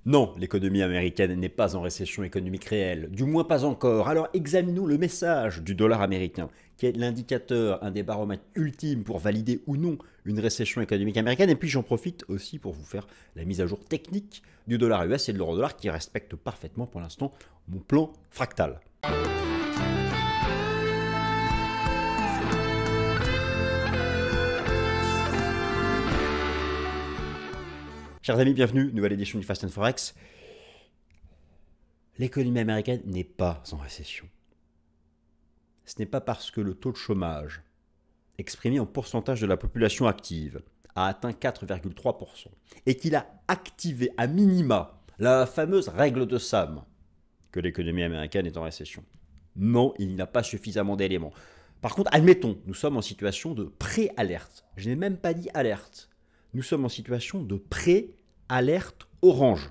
Non, l'économie américaine n'est pas en récession économique réelle, du moins pas encore. Alors examinons le message du dollar américain, qui est l'indicateur, un des baromètres ultimes pour valider ou non une récession économique américaine. Et puis j'en profite aussi pour vous faire la mise à jour technique du dollar US et de l'euro-dollar qui respecte parfaitement pour l'instant mon plan fractal. Chers amis, bienvenue, nouvelle édition du Fast and Forex. L'économie américaine n'est pas en récession. Ce n'est pas parce que le taux de chômage, exprimé en pourcentage de la population active, a atteint 4,3% et qu'il a activé à minima la fameuse règle de Sam que l'économie américaine est en récession. Non, il n'y a pas suffisamment d'éléments. Par contre, admettons, nous sommes en situation de pré-alerte. Je n'ai même pas dit alerte. Nous sommes en situation de pré-alerte orange.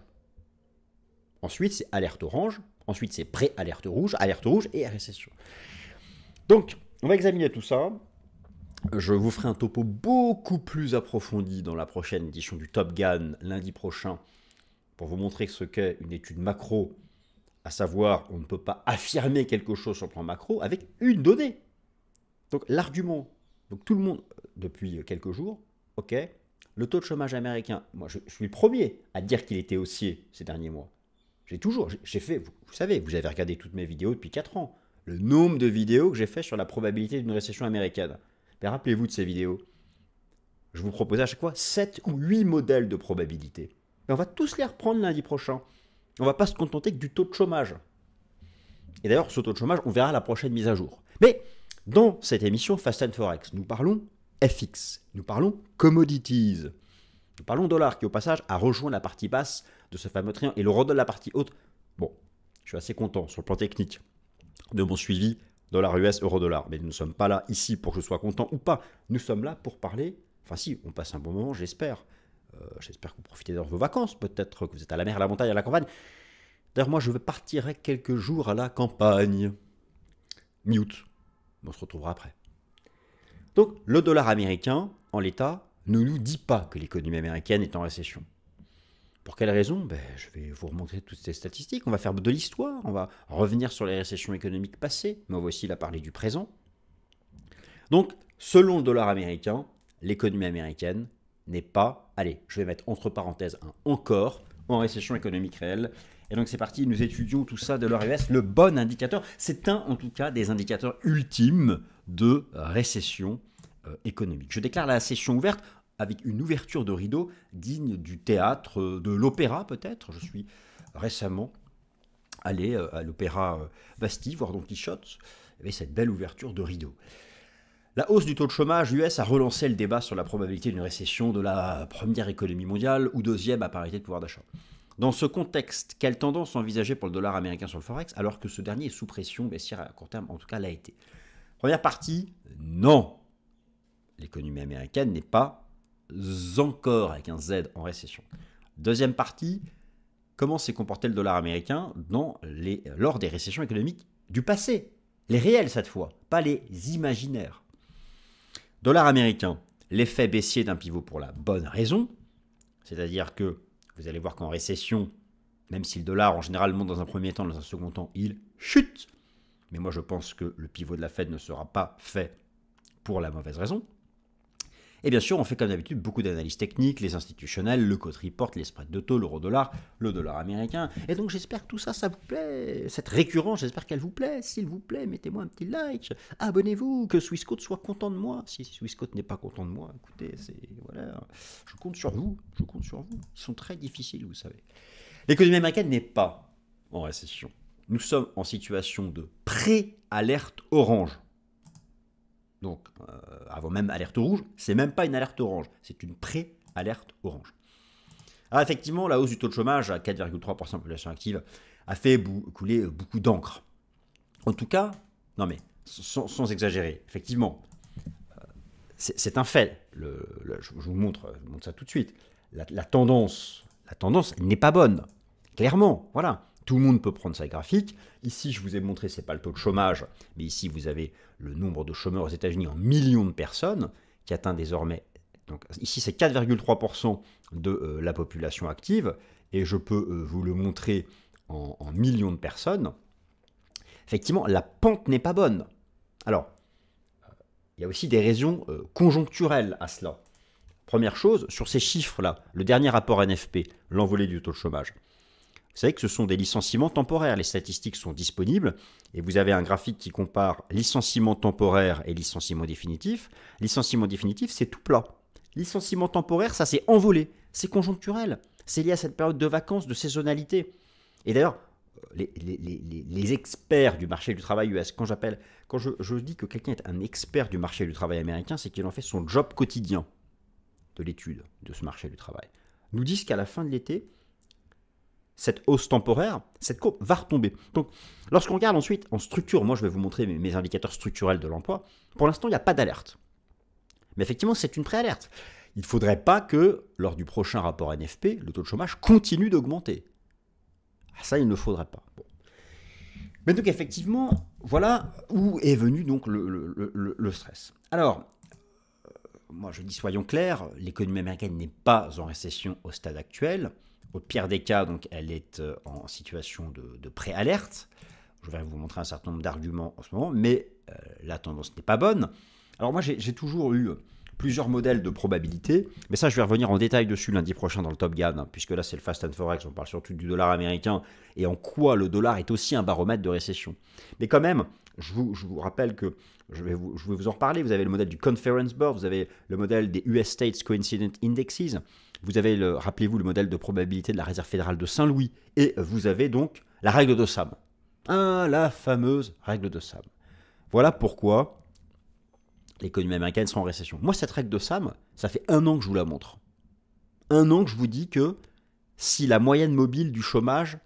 Ensuite, c'est alerte orange. Ensuite, c'est pré-alerte rouge et récession. Donc, on va examiner tout ça. Je vous ferai un topo beaucoup plus approfondi dans la prochaine édition du Top Gun lundi prochain pour vous montrer ce qu'est une étude macro, à savoir, on ne peut pas affirmer quelque chose sur le plan macro avec une donnée. Donc, l'argument, donc tout le monde, depuis quelques jours, ok, le taux de chômage américain, moi je suis le premier à dire qu'il était haussier ces derniers mois. J'ai fait, vous savez, vous avez regardé toutes mes vidéos depuis 4 ans. Le nombre de vidéos que j'ai fait sur la probabilité d'une récession américaine. Mais rappelez-vous de ces vidéos. Je vous proposais à chaque fois 7 ou 8 modèles de probabilité. Et on va tous les reprendre lundi prochain. On ne va pas se contenter que du taux de chômage. Et d'ailleurs, ce taux de chômage, on verra à la prochaine mise à jour. Mais dans cette émission Fast and Forex, nous parlons FX, nous parlons commodities, nous parlons dollar qui au passage a rejoint la partie basse de ce fameux triangle et le redonne la partie haute. Bon, je suis assez content sur le plan technique de mon suivi dollar US, euro dollar, mais nous ne sommes pas là ici pour que je sois content ou pas. Nous sommes là pour parler, enfin si, on passe un bon moment, j'espère. J'espère que vous profitez de vos vacances, peut-être que vous êtes à la mer, à la montagne, à la campagne. D'ailleurs, moi je partirai quelques jours à la campagne. Mi-août, on se retrouvera après. Donc, le dollar américain, en l'état, ne nous dit pas que l'économie américaine est en récession. Pour quelle raison? Je vais vous remontrer toutes ces statistiques. On va faire de l'histoire, on va revenir sur les récessions économiques passées, mais on va aussi la parler du présent. Donc, selon le dollar américain, l'économie américaine n'est pas, allez, je vais mettre entre parenthèses un encore, en récession économique réelle. Et donc c'est parti, nous étudions tout ça de l'or US, le bon indicateur. C'est un, en tout cas, des indicateurs ultimes de récession économique. Je déclare la session ouverte avec une ouverture de rideau digne du théâtre, de l'opéra peut-être. Je suis récemment allé à l'opéra Bastille, voir Don Quichotte, avec cette belle ouverture de rideau. La hausse du taux de chômage US a relancé le débat sur la probabilité d'une récession de la première économie mondiale ou deuxième à parité de pouvoir d'achat. Dans ce contexte, quelle tendance envisager pour le dollar américain sur le Forex alors que ce dernier est sous pression baissière à court terme, en tout cas l'a été. Première partie, non. L'économie américaine n'est pas encore, avec un Z, en récession. Deuxième partie, comment s'est comporté le dollar américain lors des récessions économiques du passé? Les réels cette fois, pas les imaginaires. Dollar américain, l'effet baissier d'un pivot pour la bonne raison, c'est-à-dire que vous allez voir qu'en récession, même si le dollar en général monte dans un premier temps, dans un second temps, il chute. Mais moi je pense que le pivot de la Fed ne sera pas fait pour la mauvaise raison. Et bien sûr, on fait comme d'habitude beaucoup d'analyses techniques, les institutionnels, le code report, les spreads de taux, l'euro-dollar, le dollar américain. Et donc j'espère que tout ça, ça vous plaît. Cette récurrence, j'espère qu'elle vous plaît. S'il vous plaît, mettez-moi un petit like. Abonnez-vous, que Swissquote soit content de moi. Si Swissquote n'est pas content de moi, écoutez, voilà, je compte sur vous. Je compte sur vous. Ils sont très difficiles, vous savez. L'économie américaine n'est pas en récession. Nous sommes en situation de pré-alerte orange. Donc, avant même alerte rouge, c'est même pas une alerte orange, c'est une pré-alerte orange. Alors effectivement, la hausse du taux de chômage à 4,3% de population active a fait couler beaucoup d'encre. En tout cas, non mais, sans exagérer, effectivement, c'est un fait. Je vous montre ça tout de suite. La tendance n'est pas bonne, clairement, voilà. Tout le monde peut prendre sa graphique. Ici, je vous ai montré, ce n'est pas le taux de chômage, mais ici, vous avez le nombre de chômeurs aux États-Unis en millions de personnes, qui atteint désormais. Donc, ici, c'est 4,3% de la population active. et je peux vous le montrer en millions de personnes, effectivement, la pente n'est pas bonne. Alors, il y a aussi des raisons conjoncturelles à cela. Première chose, sur ces chiffres-là, le dernier rapport NFP, l'envolée du taux de chômage, vous savez que ce sont des licenciements temporaires. Les statistiques sont disponibles et vous avez un graphique qui compare licenciement temporaire et licenciement définitif. Licenciement définitif, c'est tout plat. Licenciement temporaire, ça c'est envolé, c'est conjoncturel. C'est lié à cette période de vacances, de saisonnalité. Et d'ailleurs, les experts du marché du travail US, quand je dis que quelqu'un est un expert du marché du travail américain, c'est qu'il en fait son job quotidien de l'étude de ce marché du travail, nous disent qu'à la fin de l'été, cette hausse temporaire, cette courbe va retomber. Donc, lorsqu'on regarde ensuite en structure, moi je vais vous montrer mes indicateurs structurels de l'emploi, pour l'instant il n'y a pas d'alerte. Mais effectivement, c'est une préalerte. Il ne faudrait pas que, lors du prochain rapport NFP, le taux de chômage continue d'augmenter. Ça, il ne faudrait pas. Bon. Mais donc effectivement, voilà où est venu donc le stress. Alors, moi je dis soyons clairs, l'économie américaine n'est pas en récession au stade actuel. Au pire des cas, donc, elle est en situation de préalerte. Je vais vous montrer un certain nombre d'arguments en ce moment, mais la tendance n'est pas bonne. Alors moi, j'ai toujours eu plusieurs modèles de probabilité, mais ça, je vais revenir en détail dessus lundi prochain dans le Top Gun, hein, puisque là, c'est le Fast and Forex, on parle surtout du dollar américain, et en quoi le dollar est aussi un baromètre de récession. Mais quand même, je vous rappelle que je vais vous en reparler. Vous avez le modèle du Conference Board, vous avez le modèle des US States Coincident Indexes, vous avez, rappelez-vous, le modèle de probabilité de la Réserve fédérale de Saint-Louis, et vous avez donc la règle de Sam. La fameuse règle de Sam. Voilà pourquoi l'économie américaine sera en récession. Moi, cette règle de Sam, ça fait 1 an que je vous la montre. 1 an que je vous dis que si la moyenne mobile du chômage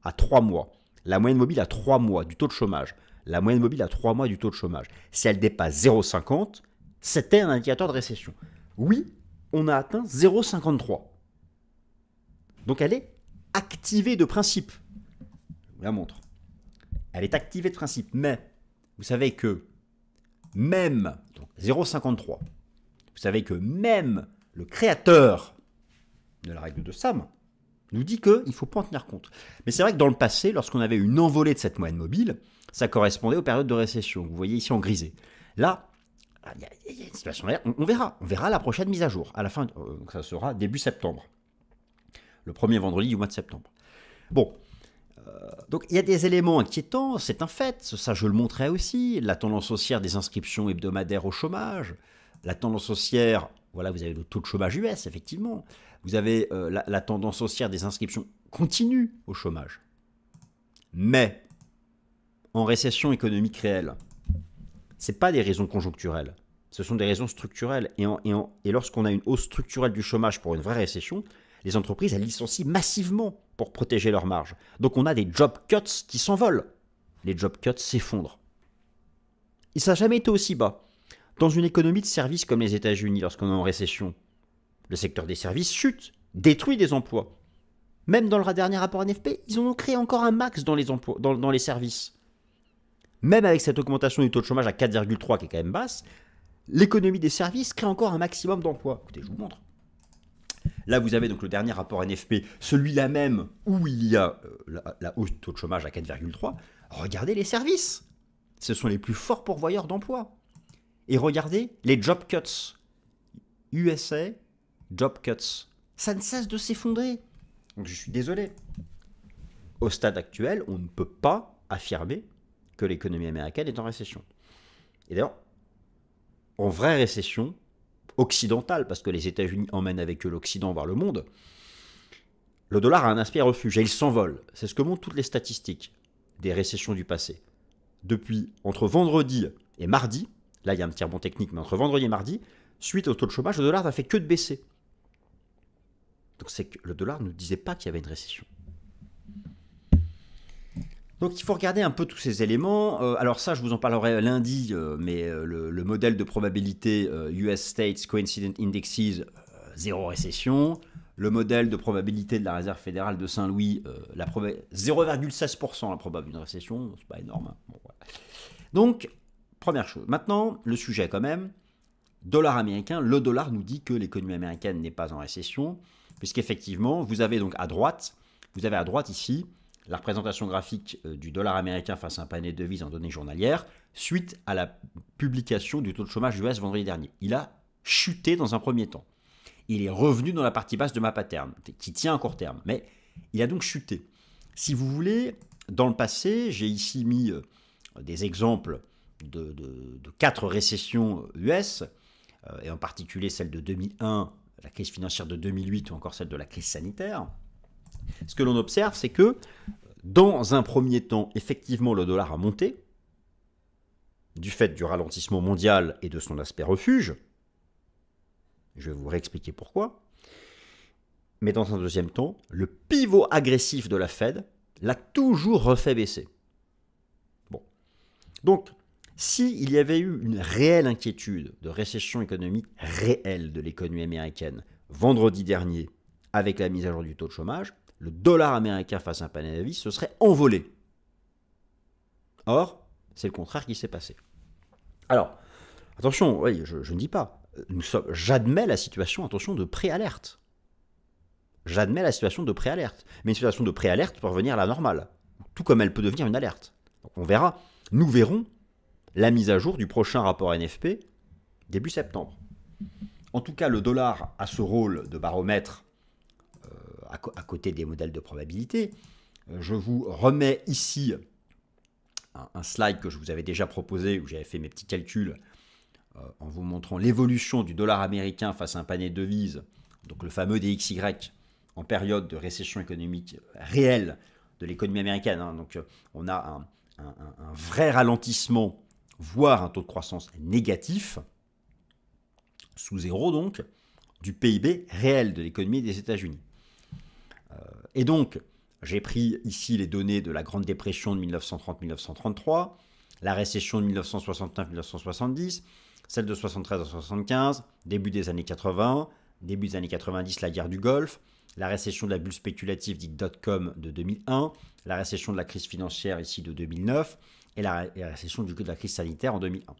à 3 mois, la moyenne mobile à 3 mois du taux de chômage, la moyenne mobile à 3 mois du taux de chômage, si elle dépasse 0,50, c'était un indicateur de récession. Oui, on a atteint 0,53. Donc elle est activée de principe. Je vous la montre. Elle est activée de principe, mais vous savez que même 0,53, vous savez que même le créateur de la règle de Sam nous dit qu'il ne faut pas en tenir compte. Mais c'est vrai que dans le passé, lorsqu'on avait une envolée de cette moyenne mobile, ça correspondait aux périodes de récession. Vous voyez ici en grisé. Là, il y a une situation là, on verra la prochaine mise à jour. À la fin, donc ça sera début septembre. Le premier vendredi du mois de septembre. Bon, donc il y a des éléments inquiétants, c'est un fait, ça je le montrais aussi, la tendance haussière des inscriptions hebdomadaires au chômage, la tendance haussière, voilà, vous avez le taux de chômage US, effectivement, vous avez la tendance haussière des inscriptions continues au chômage. Mais, en récession économique réelle, ce n'est pas des raisons conjoncturelles, ce sont des raisons structurelles. Et lorsqu'on a une hausse structurelle du chômage pour une vraie récession, les entreprises, elles licencient massivement pour protéger leurs marges. Donc on a des job cuts qui s'envolent. Les job cuts s'effondrent. Et ça n'a jamais été aussi bas. Dans une économie de services comme les États-Unis, lorsqu'on est en récession, le secteur des services chute, détruit des emplois. Même dans le dernier rapport NFP, ils en ont créé encore un max dans les emplois, dans les services. Même avec cette augmentation du taux de chômage à 4,3 qui est quand même basse, l'économie des services crée encore un maximum d'emplois. Écoutez, je vous montre. Là, vous avez donc le dernier rapport NFP, celui-là même où il y a la hausse du taux de chômage à 4,3. Regardez les services. Ce sont les plus forts pourvoyeurs d'emplois. Et regardez les job cuts. USA, job cuts. Ça ne cesse de s'effondrer. Donc je suis désolé. Au stade actuel, on ne peut pas affirmer que l'économie américaine est en récession. Et d'ailleurs, en vraie récession occidentale, parce que les États-Unis emmènent avec eux l'Occident vers le monde, le dollar a un aspect refuge et il s'envole. C'est ce que montrent toutes les statistiques des récessions du passé. Depuis, entre vendredi et mardi, là il y a un petit rebond technique, mais entre vendredi et mardi, suite au taux de chômage, le dollar n'a fait que de baisser. Donc c'est que le dollar ne disait pas qu'il y avait une récession. Donc il faut regarder un peu tous ces éléments. Alors ça, je vous en parlerai lundi, mais le modèle de probabilité US States Coincident Indexes, zéro récession. Le modèle de probabilité de la Réserve fédérale de Saint-Louis, 0,16% la probabilité de récession, c'est pas énorme. Hein. Bon, voilà. Donc, première chose. Maintenant, le sujet quand même, dollar américain, le dollar nous dit que l'économie américaine n'est pas en récession. puisqu'effectivement, vous avez donc à droite ici la représentation graphique du dollar américain face à un panier de devises en données journalières suite à la publication du taux de chômage US vendredi dernier. Il a chuté dans un premier temps. Il est revenu dans la partie basse de ma pattern, qui tient à court terme, mais il a donc chuté. Si vous voulez, dans le passé, j'ai ici mis des exemples de 4 récessions US, et en particulier celle de 2001, la crise financière de 2008 ou encore celle de la crise sanitaire. Ce que l'on observe, c'est que dans un premier temps, effectivement, le dollar a monté, du fait du ralentissement mondial et de son aspect refuge. Je vais vous réexpliquer pourquoi. Mais dans un deuxième temps, le pivot agressif de la Fed l'a toujours refait baisser. Bon. Donc, s'il y avait eu une réelle inquiétude de récession économique réelle de l'économie américaine vendredi dernier, avec la mise à jour du taux de chômage, le dollar américain face à un panier de devises se serait envolé. Or, c'est le contraire qui s'est passé. Alors, attention, oui, je ne dis pas, j'admets la situation, attention, de préalerte. J'admets la situation de préalerte. Mais une situation de préalerte peut revenir à la normale, tout comme elle peut devenir une alerte. Donc on verra, nous verrons la mise à jour du prochain rapport NFP début septembre. En tout cas, le dollar a ce rôle de baromètre à côté des modèles de probabilité. Je vous remets ici un slide que je vous avais déjà proposé, où j'avais fait mes petits calculs en vous montrant l'évolution du dollar américain face à un panier de devises, donc le fameux DXY, en période de récession économique réelle de l'économie américaine. Donc on a un vrai ralentissement, voire un taux de croissance négatif, sous zéro donc, du PIB réel de l'économie des États-Unis. Et donc, j'ai pris ici les données de la Grande Dépression de 1930-1933, la récession de 1969-1970, celle de 73 à 75, début des années 80, début des années 90, la guerre du Golfe, la récession de la bulle spéculative dite dot-com de 2001, la récession de la crise financière ici de 2009 et la récession de la crise sanitaire en 2001.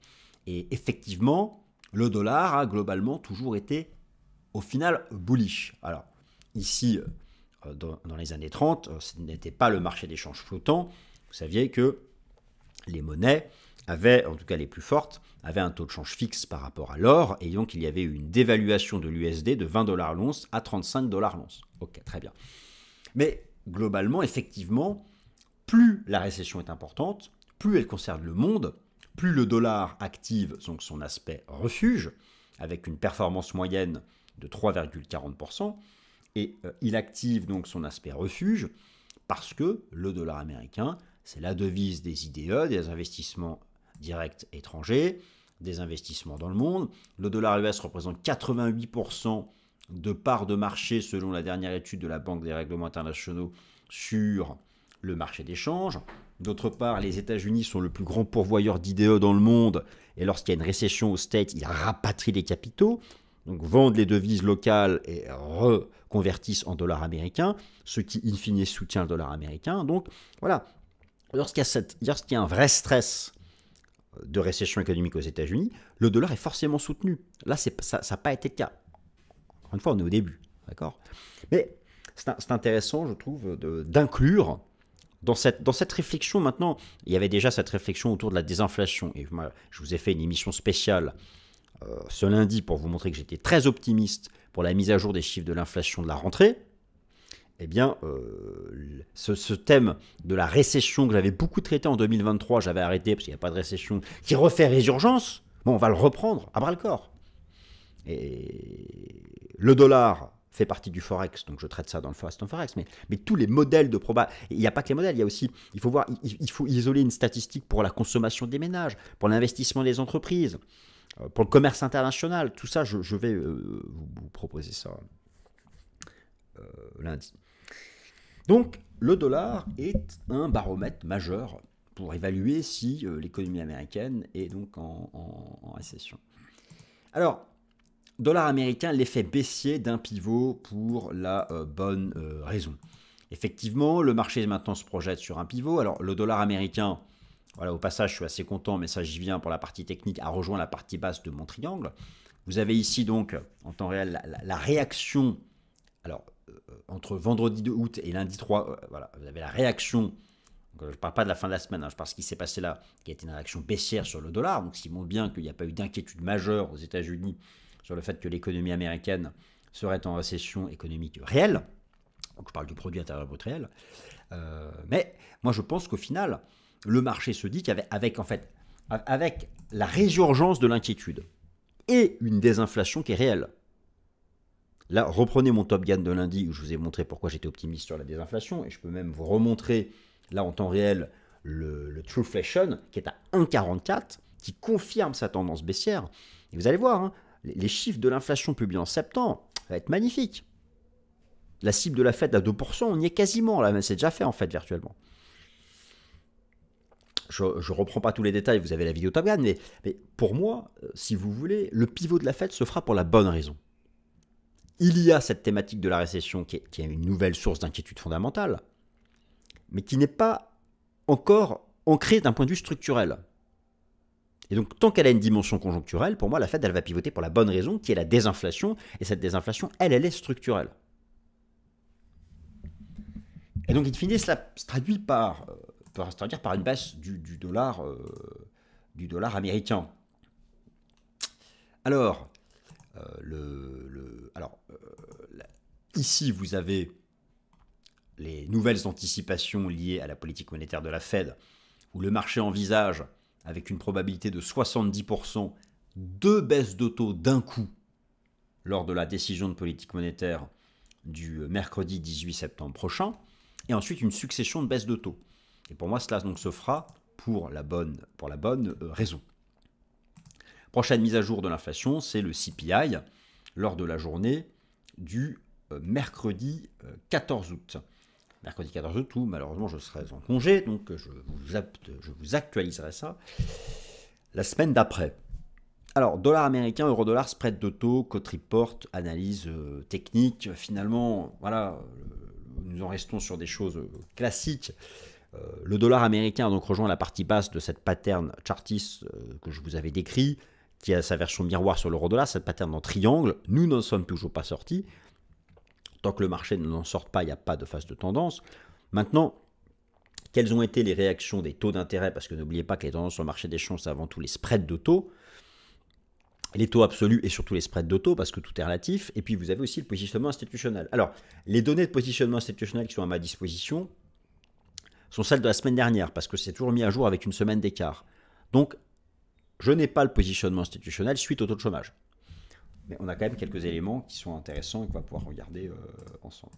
Et effectivement, le dollar a globalement toujours été au final bullish. Alors ici, dans les années 30, ce n'était pas le marché d'échange flottant. Vous saviez que les monnaies avaient, en tout cas les plus fortes, avaient un taux de change fixe par rapport à l'or, et donc il y avait eu une dévaluation de l'USD de 20 $ l'once à 35 $ l'once. Ok, très bien. Mais globalement, effectivement, plus la récession est importante, plus elle concerne le monde, plus le dollar active donc son aspect refuge, avec une performance moyenne de 3,40%, et il active donc son aspect refuge parce que le dollar américain, c'est la devise des IDE, des investissements directs étrangers, des investissements dans le monde. Le dollar US représente 88% de parts de marché selon la dernière étude de la Banque des règlements internationaux sur le marché des changes. D'autre part, les États-Unis sont le plus grand pourvoyeur d'IDE dans le monde, et lorsqu'il y a une récession aux States, ils rapatrient les capitaux, donc vendent les devises locales et reconvertissent en dollars américains, ce qui in fine soutient le dollar américain. Donc voilà, lorsqu'il y a un vrai stress de récession économique aux États-Unis, le dollar est forcément soutenu. Là, ça n'a pas été le cas. Encore une fois, on est au début, d'accord ? Mais c'est intéressant, je trouve, d'inclure dans cette réflexion maintenant. Il y avait déjà cette réflexion autour de la désinflation. Et moi, je vous ai fait une émission spéciale ce lundi pour vous montrer que j'étais très optimiste pour la mise à jour des chiffres de l'inflation de la rentrée. Eh bien, ce thème de la récession que j'avais beaucoup traité en 2023, j'avais arrêté parce qu'il n'y a pas de récession, qui refait résurgence, bon, on va le reprendre à bras-le-corps. Et le dollar fait partie du Forex, donc je traite ça dans le Forex, mais tous les modèles de il n'y a pas que les modèles, il y a aussi, il faut isoler une statistique pour la consommation des ménages, pour l'investissement des entreprises, pour le commerce international, tout ça, je vais vous proposer ça lundi. Donc, le dollar est un baromètre majeur pour évaluer si l'économie américaine est donc en récession. Alors, dollar américain, l'effet baissier d'un pivot pour la bonne raison. Effectivement, le marché maintenant se projette sur un pivot. Alors, le dollar américain, voilà, au passage, je suis assez content, mais ça, j'y viens pour la partie technique, a rejoint la partie basse de mon triangle. Vous avez ici donc, en temps réel, la réaction alors, entre vendredi 2 août et lundi 3, voilà, vous avez la réaction. Je ne parle pas de la fin de la semaine, hein, je parle de ce qui s'est passé là, qui a été une réaction baissière sur le dollar, donc ce qui montre bien qu'il n'y a pas eu d'inquiétude majeure aux États-Unis sur le fait que l'économie américaine serait en récession économique réelle. Donc je parle du produit intérieur brut réel. Mais moi je pense qu'au final, le marché se dit qu'avec avec la résurgence de l'inquiétude et une désinflation qui est réelle. Là, reprenez mon Top Gun de lundi où je vous ai montré pourquoi j'étais optimiste sur la désinflation, et je peux même vous remontrer là en temps réel le Trueflation qui est à 1,44, qui confirme sa tendance baissière. Et vous allez voir, hein, les chiffres de l'inflation publiés en septembre, ça va être magnifique. La cible de la Fed à 2%, on y est quasiment, là, mais c'est déjà fait en fait virtuellement. Je ne reprends pas tous les détails, vous avez la vidéo Top Gun, mais pour moi, si vous voulez, le pivot de la Fed se fera pour la bonne raison. Il y a cette thématique de la récession qui est une nouvelle source d'inquiétude fondamentale, mais qui n'est pas encore ancrée d'un point de vue structurel. Et donc, tant qu'elle a une dimension conjoncturelle, pour moi, la Fed, elle va pivoter pour la bonne raison, qui est la désinflation, et cette désinflation, elle est structurelle. Et donc, in fine, cela se traduit par une baisse du dollar américain. Alors, ici, vous avez les nouvelles anticipations liées à la politique monétaire de la Fed, où le marché envisage, avec une probabilité de 70%, 2 baisses de taux d'un coup lors de la décision de politique monétaire du mercredi 18 septembre prochain, et ensuite une succession de baisses de taux. Et pour moi, cela donc se fera pour la bonne raison. Prochaine mise à jour de l'inflation, c'est le CPI lors de la journée du mercredi 14 août. Mercredi 14 août, où malheureusement je serai en congé, donc je vous actualiserai ça la semaine d'après. Alors, dollar américain, euro-dollar, spread de taux, cote report, analyse technique. Finalement, voilà, nous en restons sur des choses classiques. Le dollar américain a donc rejoint la partie basse de cette pattern chartiste que je vous avais décrit, qui a sa version miroir sur l'euro-dollar, cette pattern en triangle. Nous n'en sommes toujours pas sortis. Tant que le marché ne n'en sort pas, il n'y a pas de phase de tendance. Maintenant, quelles ont été les réactions des taux d'intérêt? Parce que n'oubliez pas que les tendances sur le marché des changes, c'est avant tout les spreads de taux. Les taux absolus et surtout les spreads de taux, parce que tout est relatif. Et puis vous avez aussi le positionnement institutionnel. Alors, les données de positionnement institutionnel qui sont à ma disposition sont celles de la semaine dernière, parce que c'est toujours mis à jour avec une semaine d'écart. Donc, je n'ai pas le positionnement institutionnel suite au taux de chômage. Mais on a quand même quelques éléments qui sont intéressants et qu'on va pouvoir regarder ensemble.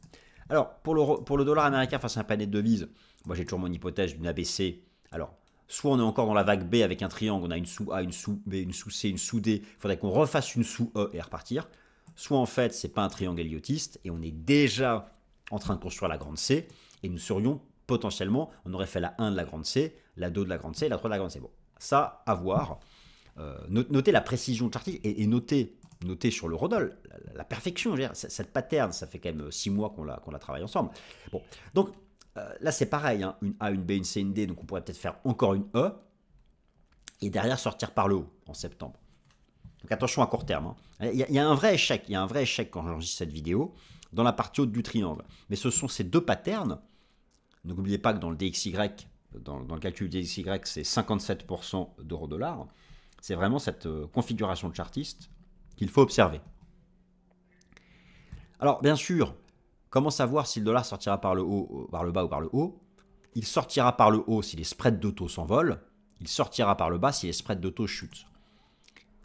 Alors, pour le dollar américain face à un panier de devises, moi j'ai toujours mon hypothèse d'une ABC. Alors, soit on est encore dans la vague B avec un triangle, on a une sous A, une sous B, une sous C, une sous D, il faudrait qu'on refasse une sous E et repartir. Soit en fait, c'est pas un triangle héliotiste et on est déjà en train de construire la grande C et nous serions potentiellement, on aurait fait la 1 de la grande C, la 2 de la grande C, la 3 de la grande C. Bon, ça, à voir. Notez la précision chartiste et notez sur le Rodol la perfection. Cette pattern, ça fait quand même 6 mois qu'on la travaille ensemble. Bon, donc là c'est pareil, hein, une A, une B, une C, une D, donc on pourrait peut-être faire encore une E et derrière sortir par le haut en septembre. Donc attention à court terme. Hein. Il y a un vrai échec, quand j'enregistre cette vidéo dans la partie haute du triangle. Mais ce sont ces deux patterns. N'oubliez pas que dans le DXY, dans le calcul DXY, c'est 57% d'euro-dollar. C'est vraiment cette configuration de chartiste qu'il faut observer. Alors, bien sûr, comment savoir si le dollar sortira par le haut, par le bas ou par le haut? Il sortira par le haut si les spreads de taux s'envolent. Il sortira par le bas si les spreads de taux chutent.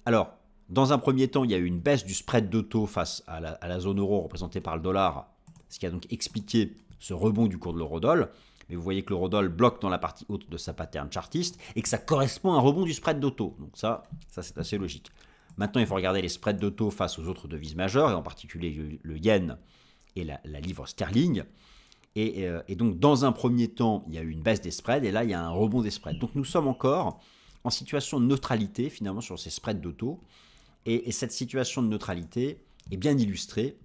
Alors, dans un premier temps, il y a eu une baisse du spread de taux face à la zone euro représentée par le dollar, ce qui a donc expliqué ce rebond du cours de l'eurodoll. Mais vous voyez que l'eurodoll bloque dans la partie haute de sa pattern chartiste et que ça correspond à un rebond du spread de taux. Donc ça c'est assez logique. Maintenant, il faut regarder les spreads de taux face aux autres devises majeures, et en particulier le yen et la livre sterling. Et donc, dans un premier temps, il y a eu une baisse des spreads, et là, il y a un rebond des spreads. Donc, nous sommes encore en situation de neutralité, finalement, sur ces spreads de taux. Et cette situation de neutralité est bien illustrée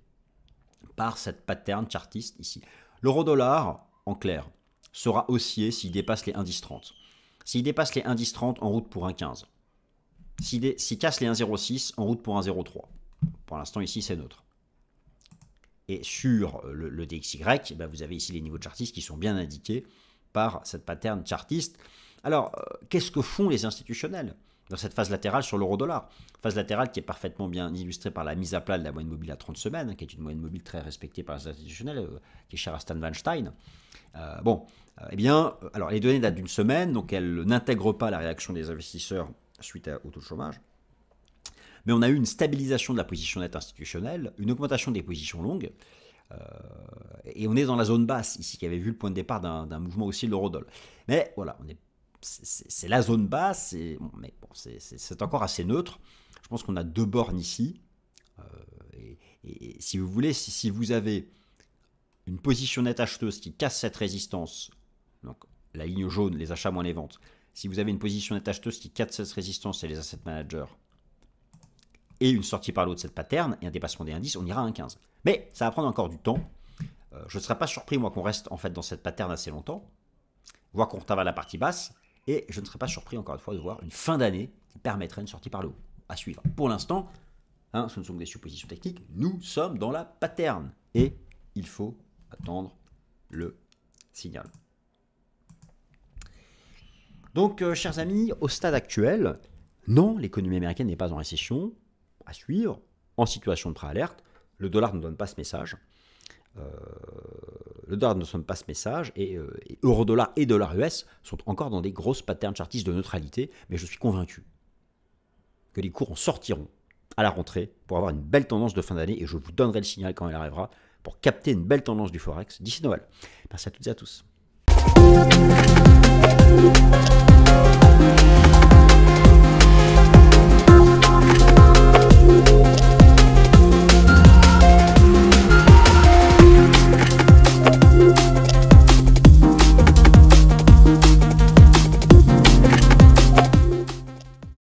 par cette pattern chartiste ici. L'euro-dollar, en clair, sera haussier s'il dépasse les 1,1030. S'il dépasse les 1,1030, en route pour 1,15. S'il casse les 1,06, en route pour 1,03. Pour l'instant, ici, c'est neutre. Et sur le DXY, eh ben, vous avez ici les niveaux chartistes qui sont bien indiqués par cette pattern chartiste. Alors, qu'est-ce que font les institutionnels dans cette phase latérale sur l'euro-dollar? Phase latérale qui est parfaitement bien illustrée par la mise à plat de la moyenne mobile à 30 semaines, qui est une moyenne mobile très respectée par les institutionnels, qui est chère à Stan Weinstein. Eh bien, alors les données datent d'une semaine, donc elles n'intègrent pas la réaction des investisseurs suite au taux de chômage. Mais on a eu une stabilisation de la position nette institutionnelle, une augmentation des positions longues, et on est dans la zone basse ici, qui avait vu le point de départ d'un mouvement haussier de l'eurodoll. Mais voilà, c'est la zone basse, mais bon, c'est encore assez neutre. Je pense qu'on a deux bornes ici. Et si vous voulez, si vous avez une position nette acheteuse qui casse cette résistance, donc la ligne jaune, les achats moins les ventes, si vous avez une position nette acheteuse qui casse cette résistance et les asset managers, et une sortie par l'eau de cette pattern et un dépassement des indices, on ira à 1,15. Mais ça va prendre encore du temps. Je ne serais pas surpris, moi, qu'on reste en fait dans cette pattern assez longtemps, voire qu'on retourne à la partie basse, et je ne serais pas surpris, encore une fois, de voir une fin d'année qui permettrait une sortie par le haut. À suivre. Pour l'instant, ce ne sont que des suppositions techniques, nous sommes dans la pattern, et il faut attendre le signal. Donc, chers amis, au stade actuel, non, l'économie américaine n'est pas en récession, à suivre, en situation de préalerte. Le dollar ne donne pas ce message. Et euro-dollar et dollar US sont encore dans des grosses patterns chartistes de neutralité, mais je suis convaincu que les cours en sortiront à la rentrée pour avoir une belle tendance de fin d'année, et je vous donnerai le signal quand elle arrivera pour capter une belle tendance du Forex d'ici Noël. Merci à toutes et à tous.